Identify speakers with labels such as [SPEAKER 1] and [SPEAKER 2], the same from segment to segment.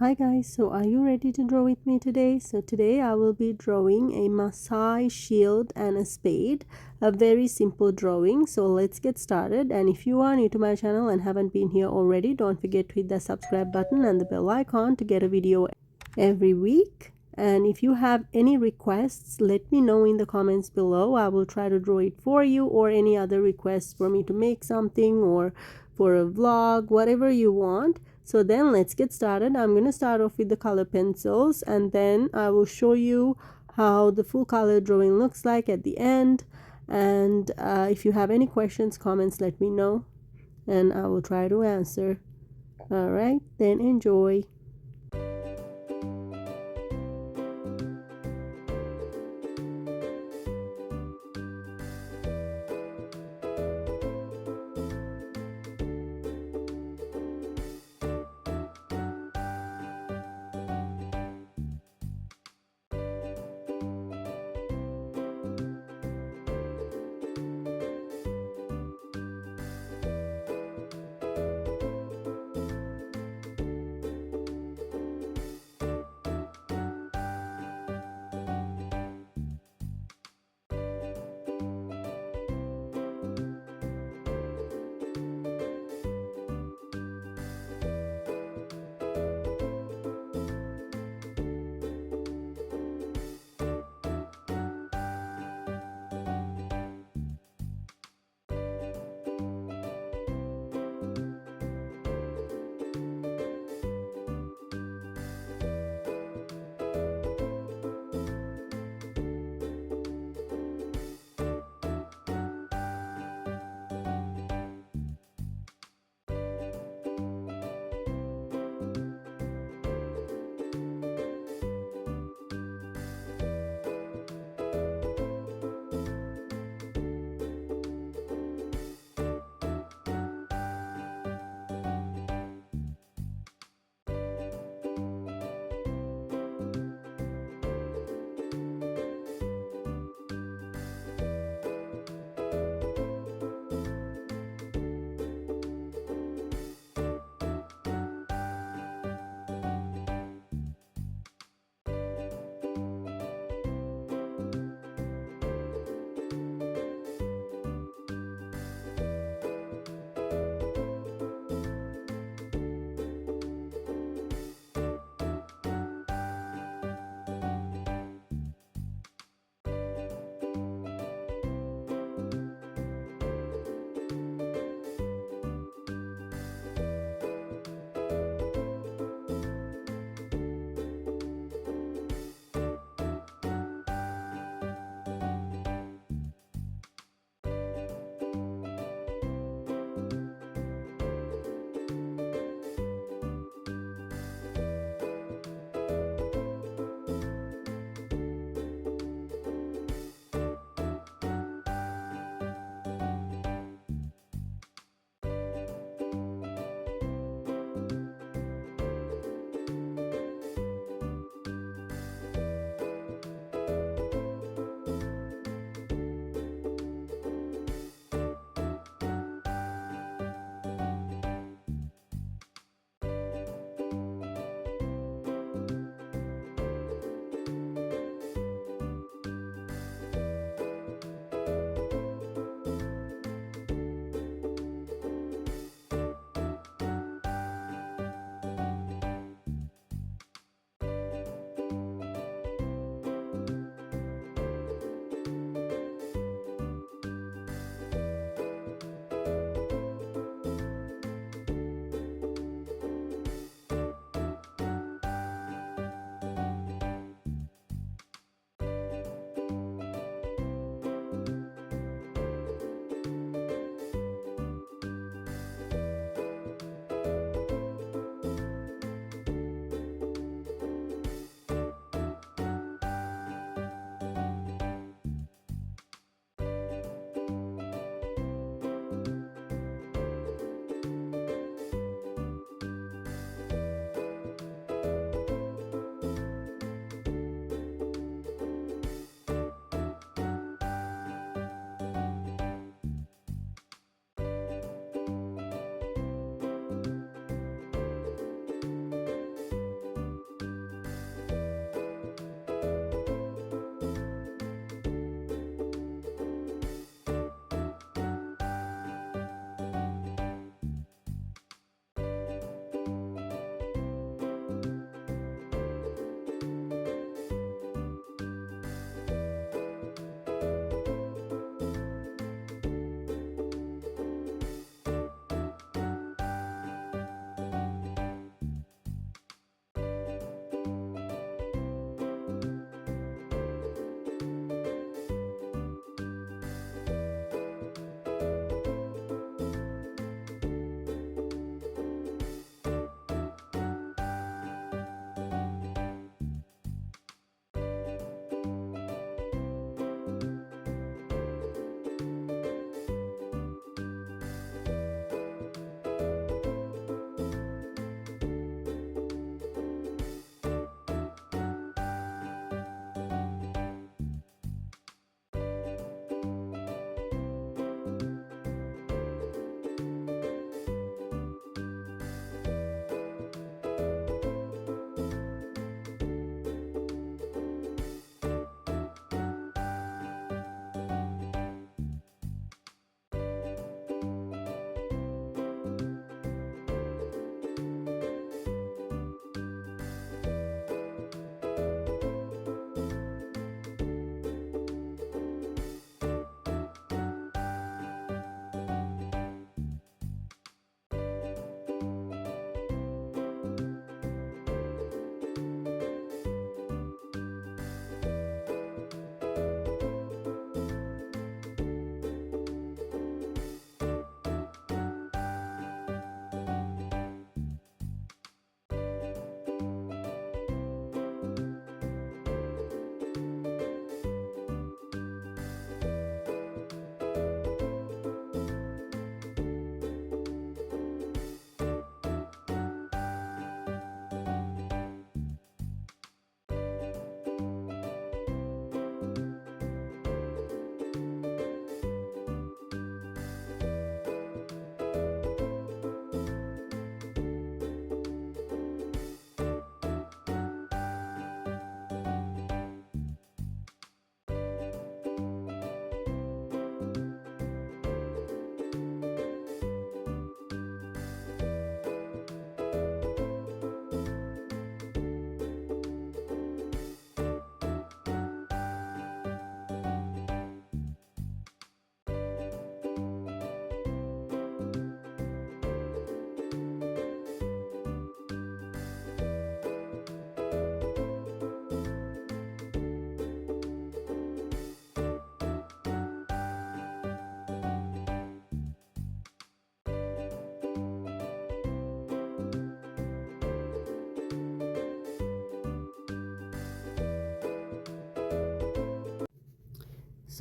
[SPEAKER 1] Hi guys, so are you ready to draw with me today? So today I will be drawing a Masai shield and a spade, a very simple drawing. So let's get started, and if you are new to my channel and haven't been here already, don't forget to hit the subscribe button and the bell icon to get a video every week. And if you have any requests, let me know in the comments below. I will try to draw it for you, or any other requests for me to make something or for a vlog, whatever you want. So then let's get started. I'm going to start off with the color pencils, and then I will show you how the full color drawing looks like at the end. And if you have any questions, comments, let me know and I will try to answer. All right, then enjoy.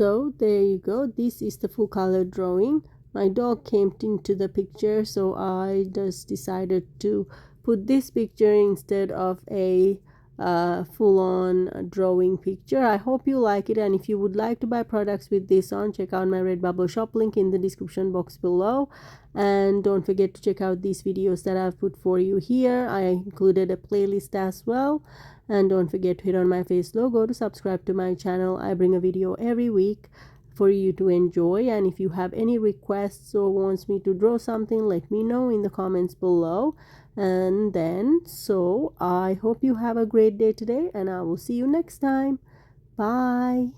[SPEAKER 1] So there you go, this is the full color drawing. My dog came into the picture, so I just decided to put this picture instead of a full-on drawing picture. I hope you like it, and if you would like to buy products with this on, check out my Redbubble shop link in the description box below. And don't forget to check out these videos that I've put for you here. I included a playlist as well. And don't forget to hit on my face logo to subscribe to my channel. I bring a video every week for you to enjoy, and if you have any requests or wants me to draw something, let me know in the comments below. And then so I hope you have a great day today, and I will see you next time. Bye.